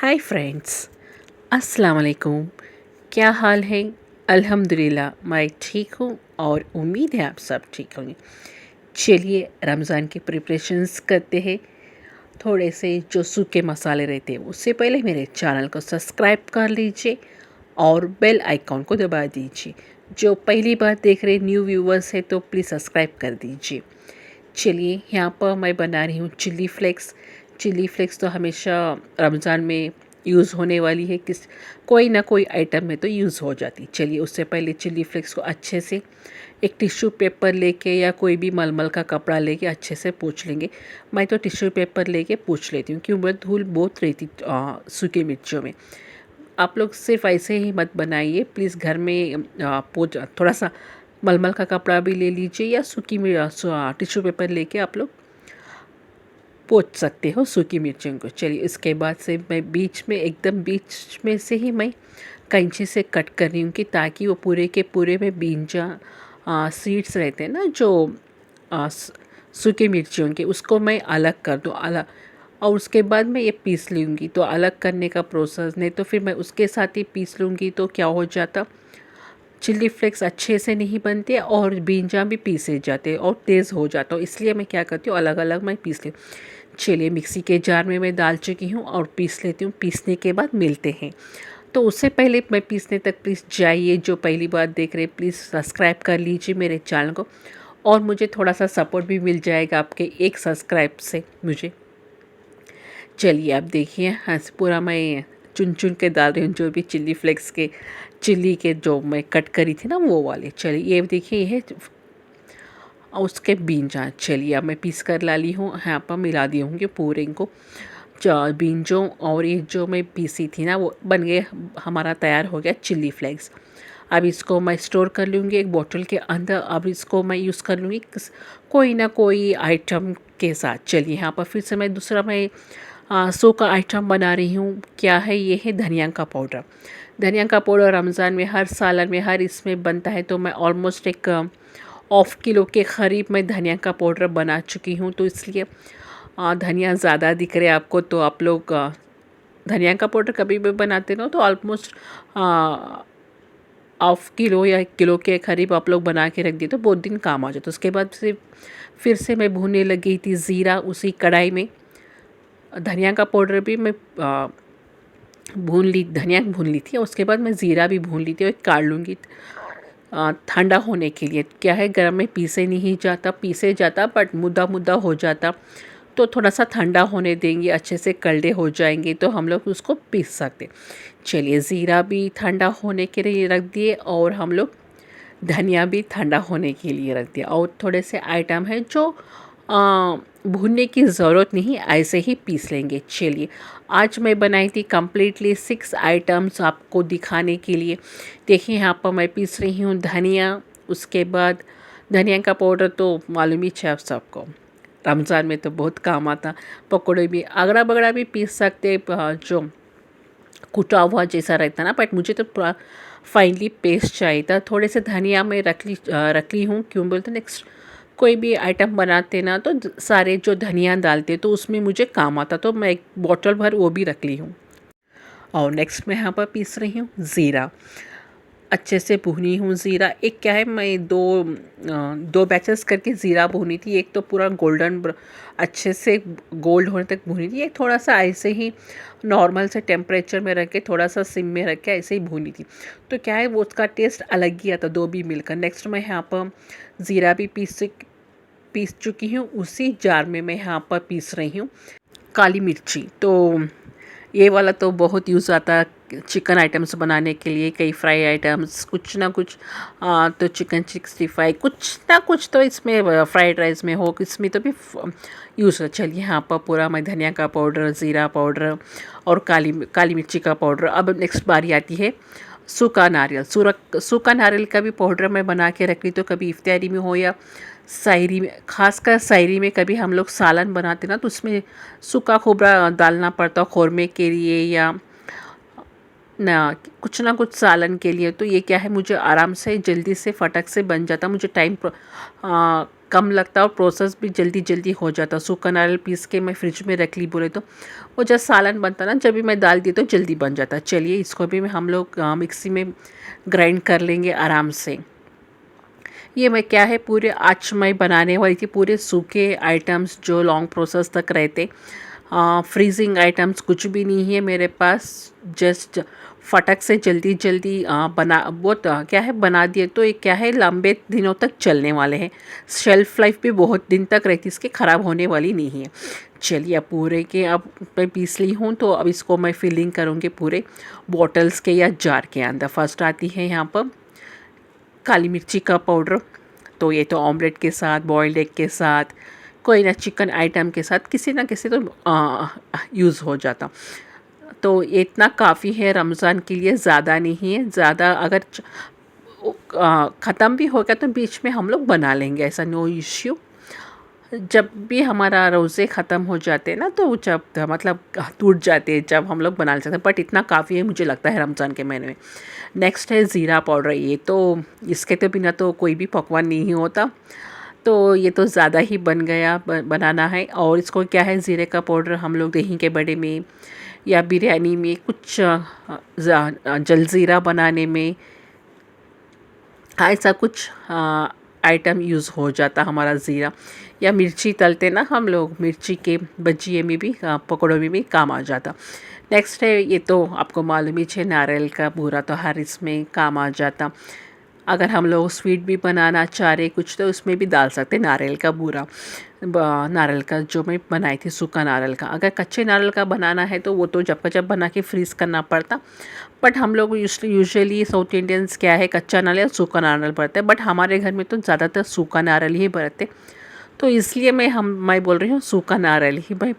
Hi friends, अस्सलाम वालेकुम। क्या हाल है? अल्हम्दुलिल्लाह मैं ठीक हूँ और उम्मीद है आप सब ठीक होंगे। चलिए रमज़ान की प्रिपरेशंस करते हैं। थोड़े से जो सूखे मसाले रहते हैं उससे पहले मेरे चैनल को सब्सक्राइब कर लीजिए और बेल आइकॉन को दबा दीजिए। जो पहली बार देख रहे न्यू व्यूवर्स है तो प्लीज़ सब्सक्राइब कर दीजिए। चलिए यहाँ पर मैं बना रही हूँ चिली फ्लेक्स। चिली फ्लेक्स तो हमेशा रमज़ान में यूज़ होने वाली है, किस कोई ना कोई आइटम में तो यूज़ हो जाती। चलिए उससे पहले चिली फ्लेक्स को अच्छे से एक टिश्यू पेपर लेके या कोई भी मलमल का कपड़ा लेके अच्छे से पोंछ लेंगे। मैं तो टिश्यू पेपर लेके पोंछ लेती हूँ क्योंकि धूल बहुत रहती सूखी मिर्चों में। आप लोग सिर्फ ऐसे ही मत बनाइए प्लीज़। घर में पोंछ थोड़ा सा मलमल का कपड़ा भी ले लीजिए या सूखी टिश्यू पेपर लेके आप लोग पोंछ सकते हो सूखी मिर्चियों को। चलिए इसके बाद से मैं बीच में से ही मैं कैंची से कट कर रही हूँ कि ताकि वो पूरे के पूरे में बीजा सीड्स रहते हैं ना जो सूखी मिर्चियों के, उसको मैं अलग कर दूँ अलग। और उसके बाद मैं ये पीस लूँगी। तो अलग करने का प्रोसेस नहीं तो फिर मैं उसके साथ ही पीस लूँगी तो क्या हो जाता, चिली फ्लेक्स अच्छे से नहीं बनते और बीजा भी पीसे जाते और तेज़ हो जाता। इसलिए मैं क्या करती हूँ अलग अलग मैं पीस लेती हूँ। चलिए मिक्सी के जार में मैं डाल चुकी हूँ और पीस लेती हूँ। पीसने के बाद मिलते हैं। तो उससे पहले मैं पीसने तक प्लीज़ जाइए। जो पहली बार देख रहे प्लीज़ सब्सक्राइब कर लीजिए मेरे चैनल को और मुझे थोड़ा सा सपोर्ट भी मिल जाएगा आपके एक सब्सक्राइब से मुझे। चलिए आप देखिए हाँ पूरा मैं चुन चुन के डाल रही हूँ जो भी चिल्ली के जो मैं कट करी थी ना वो वाले। चलिए ये देखिए ये है उसके बीजा। चलिए अब मैं पीस कर ला ली हूँ, यहाँ पर मिला दी होंगे पूरे इनको बीजों। और ये जो मैं पीसी थी ना वो बन गए, हमारा तैयार हो गया चिल्ली फ्लेक्स। अब इसको मैं स्टोर कर लूँगी एक बोतल के अंदर। अब इसको मैं यूज़ कर लूँगी कोई ना कोई आइटम के साथ। चलिए यहाँ पर फिर से मैं दूसरा मैं सूखा आइटम बना रही हूँ। क्या है? ये है धनिया का पाउडर। धनिया का पाउडर रमज़ान में हर सालन में हर इसमें बनता है तो मैं ऑलमोस्ट एक ½ किलो के करीब मैं धनिया का पाउडर बना चुकी हूँ। तो इसलिए धनिया ज़्यादा दिख रहे आपको तो आप लोग धनिया का पाउडर कभी भी बनाते ना तो ऑलमोस्ट ½ किलो या 1 किलो के करीब आप लोग बना के रख दिए तो बहुत दिन काम आ जाता। उसके बाद से फिर से मैं भूनने लगी थी ज़ीरा उसी कढ़ाई में। धनिया का पाउडर भी मैं धनिया भून ली थी और उसके बाद मैं ज़ीरा भी भून ली थी और काट लूँगी ठंडा होने के लिए। क्या है गरम में पीसे जाता बट मुद्दा मुद्दा हो जाता तो थोड़ा सा ठंडा होने देंगे, अच्छे से कलड़े हो जाएंगे तो हम लोग उसको पीस सकते। चलिए ज़ीरा भी ठंडा होने के लिए रख दिए और हम लोग धनिया भी ठंडा होने के लिए रख दिया। और थोड़े से आइटम है जो भूनने की ज़रूरत नहीं, ऐसे ही पीस लेंगे। चलिए आज मैं बनाई थी कम्प्लीटली 6 आइटम्स आपको दिखाने के लिए। देखिए यहाँ पर मैं पीस रही हूँ धनिया। उसके बाद धनिया का पाउडर तो मालूम ही है आप सबको, रमज़ान में तो बहुत काम आता। पकौड़े भी अगड़ा बगड़ा भी पीस सकते जो कुटा हुआ जैसा रहता ना, बट मुझे तो पूरा फाइनली पेस्ट चाहिए था। थोड़े से धनिया में रख ली हूँ। क्यों बोलते नेक्स्ट कोई भी आइटम बनाते ना तो सारे जो धनिया डालते तो उसमें मुझे काम आता तो मैं एक बॉटल भर वो भी रख ली हूँ। और नेक्स्ट मैं यहाँ पर पीस रही हूँ ज़ीरा। अच्छे से भुनी हूँ ज़ीरा। एक क्या है मैं दो बैचेस करके ज़ीरा भुनी थी। एक तो पूरा अच्छे से गोल्ड होने तक भुनी थी। एक थोड़ा सा ऐसे ही नॉर्मल से टेम्परेचर में रख के थोड़ा सा सिम में रख के ऐसे ही भुनी थी। तो क्या है वो उसका टेस्ट अलग ही आता दो भी मिलकर। नेक्स्ट मैं यहाँ पर ज़ीरा भी पीस चुकी हूँ। उसी जार में मैं यहाँ पर पीस रही हूँ काली मिर्ची। तो ये वाला तो बहुत यूज़ आता है चिकन आइटम्स बनाने के लिए, कई फ्राई आइटम्स कुछ ना कुछ तो चिकन 65 कुछ ना कुछ तो इसमें फ्राइड राइस में हो इसमें तो भी यूज़ है। चलिए यहाँ पर पूरा मैं धनिया का पाउडर, ज़ीरा पाउडर और काली मिर्ची का पाउडर। अब नेक्स्ट बारी आती है सूखा नारियल। सूखा नारियल का भी पाउडर मैं बना के रख ली तो कभी इफ्तारी में हो या शायरी में, खासकर शायरी में कभी हम लोग सालन बनाते ना तो उसमें सूखा खोबरा डालना पड़ता खौरमे के लिए या ना कुछ सालन के लिए। तो ये क्या है मुझे आराम से जल्दी से फटक से बन जाता। मुझे टाइम कम लगता है और प्रोसेस भी जल्दी जल्दी हो जाता। सूखा नारियल पीस के मैं फ्रिज में रख ली बोले तो वो जब सालन बनता ना, जब भी मैं डाल दी तो जल्दी बन जाता। चलिए इसको भी हम लोग मिक्सी में ग्राइंड कर लेंगे आराम से। ये मैं क्या है, पूरे आज मैं बनाने वाली थी पूरे सूखे आइटम्स जो लॉन्ग प्रोसेस तक रहते। फ्रीजिंग आइटम्स कुछ भी नहीं है मेरे पास, जस्ट फटक से जल्दी जल्दी बना बहुत क्या है बना दिए तो ये क्या है लंबे दिनों तक चलने वाले हैं। शेल्फ़ लाइफ भी बहुत दिन तक रहती, इसके ख़राब होने वाली नहीं है। चलिए अब पूरे के अब मैं पीस ली हूँ, तो अब इसको मैं फिलिंग करूँगी पूरे बॉटल्स के या जार के अंदर। फर्स्ट आती है यहाँ पर काली मिर्ची का पाउडर। तो ये तो ऑमलेट के साथ, बॉइल्ड एग के साथ, कोई ना चिकन आइटम के साथ किसी ना किसी तो यूज़ हो जाता। तो ये इतना काफ़ी है रमज़ान के लिए, ज़्यादा नहीं है। ज़्यादा अगर ख़त्म भी हो गया तो बीच में हम लोग बना लेंगे, ऐसा नो इश्यू। जब भी हमारा रोज़े ख़त्म हो जाते हैं ना, तो जब मतलब टूट जाते हैं जब हम लोग बना लेते हैं, बट इतना काफ़ी है मुझे लगता है रमज़ान के महीने में। नेक्स्ट है ज़ीरा पाउडर। ये तो इसके तो बिना तो कोई भी पकवान नहीं होता, तो ये तो ज़्यादा ही बन गया बनाना है। और इसको क्या है, ज़ीरे का पाउडर हम लोग दही के बड़े में या बिरयानी में कुछ जलजीरा बनाने में ऐसा कुछ आइटम यूज़ हो जाता हमारा ज़ीरा। या मिर्ची तलते ना हम लोग, मिर्ची के भजिए में भी पकौड़ों में भी काम आ जाता। नेक्स्ट है, ये तो आपको मालूम ही है, नारियल का बूरा तो हर इसमें काम आ जाता। अगर हम लोग स्वीट भी बनाना चाह रहे कुछ तो उसमें भी डाल सकते नारियल का बूरा। नारियल का जो मैं बनाई थी सूखा नारियल का। अगर कच्चे नारियल का बनाना है तो वो तो जब का जब बना के फ्रीज़ करना पड़ता। बट हम लोग यूजुअली साउथ इंडियंस क्या है, कच्चा नारियल सूखा नारियल बरतते हैं, बट हमारे घर में तो ज़्यादातर सूखा नारियल ही बरतते। तो इसलिए मैं बोल रही हूँ सूखा नारियल ही मैं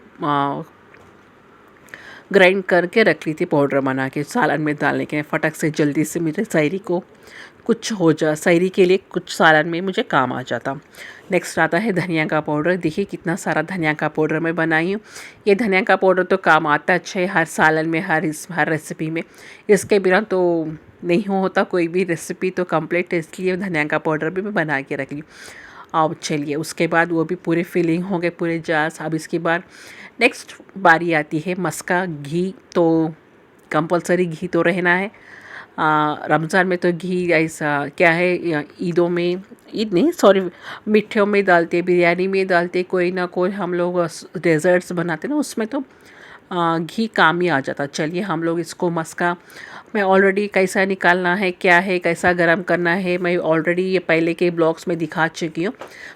ग्राइंड करके रख ली थी पाउडर बना के सालन में डालने के, फटक से जल्दी से मेरे शायरी को कुछ हो जा, शायरी के लिए कुछ सालन में मुझे काम आ जाता। नेक्स्ट आता है धनिया का पाउडर। देखिए कितना सारा धनिया का पाउडर मैं बनाई हूँ। ये धनिया का पाउडर तो काम आता अच्छा है हर सालन में, हर रेसिपी में। इसके बिना तो नहीं होता कोई भी रेसिपी तो कंप्लीट, इसलिए धनिया का पाउडर भी मैं बना के रख ली। अब चलिए उसके बाद वो भी पूरे फिलिंग हो गए पूरे जार्स। अब इसके बाद नेक्स्ट बारी आती है मस्का घी। तो कंपलसरी घी तो रहना है। रमज़ान में तो घी ऐसा क्या है, ईदों में, ईद नहीं सॉरी, मिठ्ठों में डालते, बिरयानी में डालते, कोई ना कोई हम लोग डेज़र्ट्स बनाते ना उसमें तो घी काम ही आ जाता। चलिए हम लोग इसको मस्का मैं ऑलरेडी कैसा निकालना है, क्या है, कैसा गरम करना है, मैं ऑलरेडी ये पहले के ब्लॉग्स में दिखा चुकी हूँ।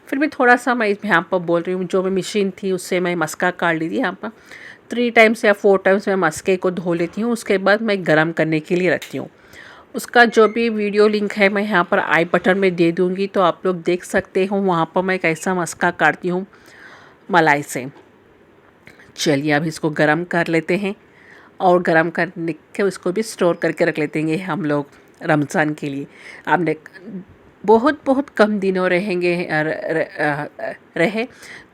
फिर भी थोड़ा सा मैं यहाँ पर बोल रही हूँ, जो मैं मशीन थी उससे मैं मस्का काट ली थी। यहाँ पर 3 टाइम्स या 4 टाइम्स मैं मस्के को धो लेती हूँ, उसके बाद मैं गरम करने के लिए रखती हूँ। उसका जो भी वीडियो लिंक है मैं यहाँ पर आई बटन में दे दूँगी, तो आप लोग देख सकते हो वहाँ पर मैं कैसा मस्का काटती हूँ मलाई से। चलिए अब इसको गरम कर लेते हैं और गरम करने के उसको भी स्टोर करके रख लेते हैं हम लोग रमज़ान के लिए। आपने बहुत बहुत कम दिनों रहेंगे रहे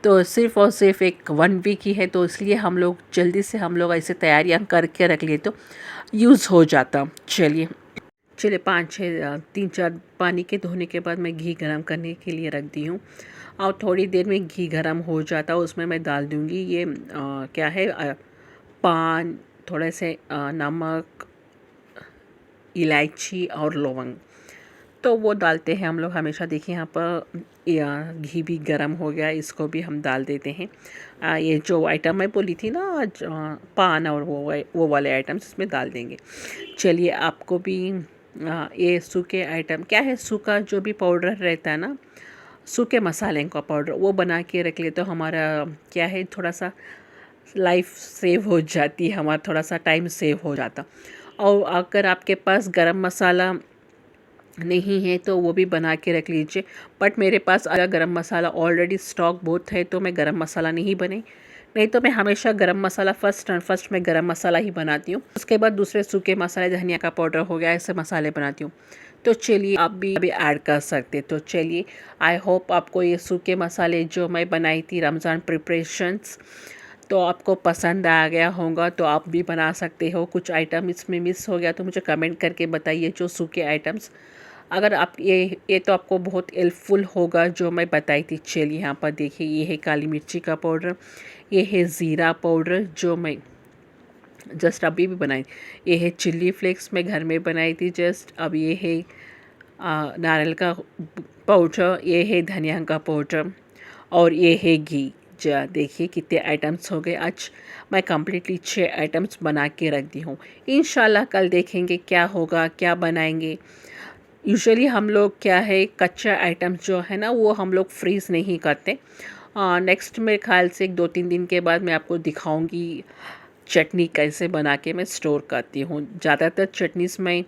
तो सिर्फ़ और सिर्फ एक 1 वीक ही है, तो इसलिए हम लोग जल्दी से हम लोग ऐसे तैयारियां करके रख लिए तो यूज़ हो जाता। चलिए 5-6 3-4 पानी के धोने के बाद मैं घी गरम करने के लिए रख दी हूँ और थोड़ी देर में घी गरम हो जाता, उसमें मैं डाल दूँगी ये क्या है पान, थोड़े से नमक, इलायची और लौंग, तो वो डालते हैं हम लोग हमेशा। देखिए यहाँ पर घी भी गरम हो गया, इसको भी हम डाल देते हैं। ये जो आइटम मैं बोली थी ना आज पान और वो वाले आइटम्स इसमें डाल देंगे। चलिए आपको भी ये सूखे आइटम क्या है, सूखा जो भी पाउडर रहता है ना, सूखे मसाले का पाउडर वो बना के रख ले तो हमारा क्या है थोड़ा सा लाइफ सेव हो जाती है, हमारा थोड़ा सा टाइम सेव हो जाता। और अगर आपके पास गरम मसाला नहीं है तो वो भी बना के रख लीजिए। बट मेरे पास अगर गरम मसाला ऑलरेडी स्टॉक बहुत है तो मैं गरम मसाला नहीं बने, नहीं तो मैं हमेशा गरम मसाला फर्स्ट मैं गरम मसाला ही बनाती हूँ, उसके बाद दूसरे सूखे मसाले, धनिया का पाउडर हो गया, ऐसे मसाले बनाती हूँ। तो चलिए आप भी अभी ऐड कर सकते। तो चलिए आई होप आपको ये सूखे मसाले जो मैं बनाई थी रमज़ान प्रिपरेशंस तो आपको पसंद आ गया होगा, तो आप भी बना सकते हो। कुछ आइटम इसमें मिस हो गया तो मुझे कमेंट करके बताइए जो सूखे आइटम्स अगर आप ये तो आपको बहुत हेल्पफुल होगा जो मैं बताई थी। चलिए यहाँ पर देखिए, ये है काली मिर्ची का पाउडर, ये है ज़ीरा पाउडर जो मैं जस्ट अभी भी बनाई, ये है चिल्ली फ्लेक्स मैं घर में बनाई थी जस्ट। अब ये है नारियल का पाउडर, ये है धनिया का पाउडर और ये है घी। जा देखिए कितने आइटम्स हो गए। आज मैं कम्प्लीटली 6 आइटम्स बना के रख दी हूँ। इंशाल्लाह कल देखेंगे क्या होगा, क्या बनाएंगे। यूजुअली हम लोग क्या है, कच्चा आइटम्स जो है ना वो हम लोग फ्रीज़ नहीं करते। नेक्स्ट मेरे ख्याल से 2-3 दिन के बाद मैं आपको दिखाऊंगी चटनी कैसे बना के मैं स्टोर करती हूँ। ज़्यादातर चटनीस मैं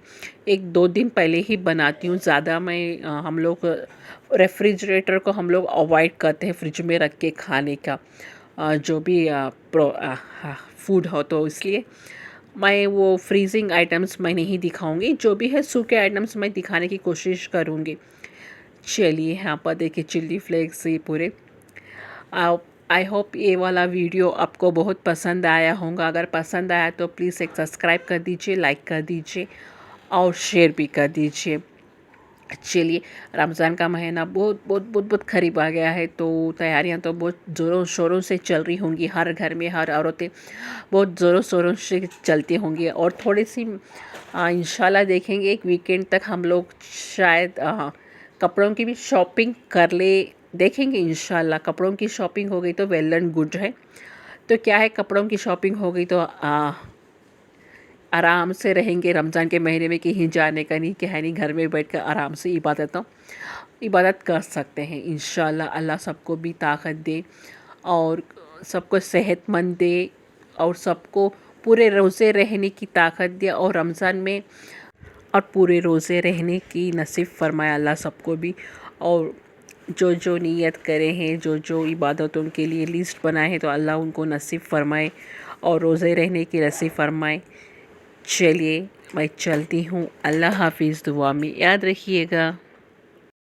1-2 दिन पहले ही बनाती हूँ। ज़्यादा मैं हम लोग रेफ्रिजरेटर को हम लोग अवॉइड करते हैं फ्रिज में रख के खाने का, जो भी फूड हो, तो इसलिए मैं वो फ्रीजिंग आइटम्स मैं नहीं दिखाऊंगी। जो भी है सूखे आइटम्स मैं दिखाने की कोशिश करूँगी। चलिए यहाँ पर देखिए चिल्ली फ्लेक्स ये पूरे। आई होप ये वाला वीडियो आपको बहुत पसंद आया होगा। अगर पसंद आया तो प्लीज़ एक सब्सक्राइब कर दीजिए, लाइक कर दीजिए और शेयर भी कर दीजिए। चलिए, रमज़ान का महीना बहुत बहुत बहुत बहुत करीब आ गया है, तो तैयारियां तो बहुत ज़ोरों शोरों से चल रही होंगी। हर घर में हर औरतें बहुत ज़ोरों शोरों से चलती होंगी। और थोड़ी सी इंशाल्लाह देखेंगे एक वीकेंड तक हम लोग शायद कपड़ों की भी शॉपिंग कर ले। देखेंगे इंशाल्लाह, कपड़ों की शॉपिंग हो गई तो वेल एंड गुड है। तो क्या है, कपड़ों की शॉपिंग हो गई तो आराम से रहेंगे रमज़ान के महीने में, कहीं जाने का नहीं, क्या है नहीं, घर में बैठ कर आराम से इबादत कर सकते हैं इंशाल्लाह। अल्लाह सबको भी ताकत दे और सबको सेहतमंद दे और सबको पूरे रोज़े रहने की ताकत दे और रमज़ान में और पूरे रोज़े रहने की नसीब फरमाए अल्लाह सबको भी। और जो जो नियत करे हैं, जो जो इबादतों के लिए लिस्ट बनाए हैं, तो अल्लाह उनको नसीब फरमाए और रोज़े रहने की नसीब फरमाए। चलिए मैं चलती हूँ, अल्लाह हाफिज़, दुआ में याद रखिएगा।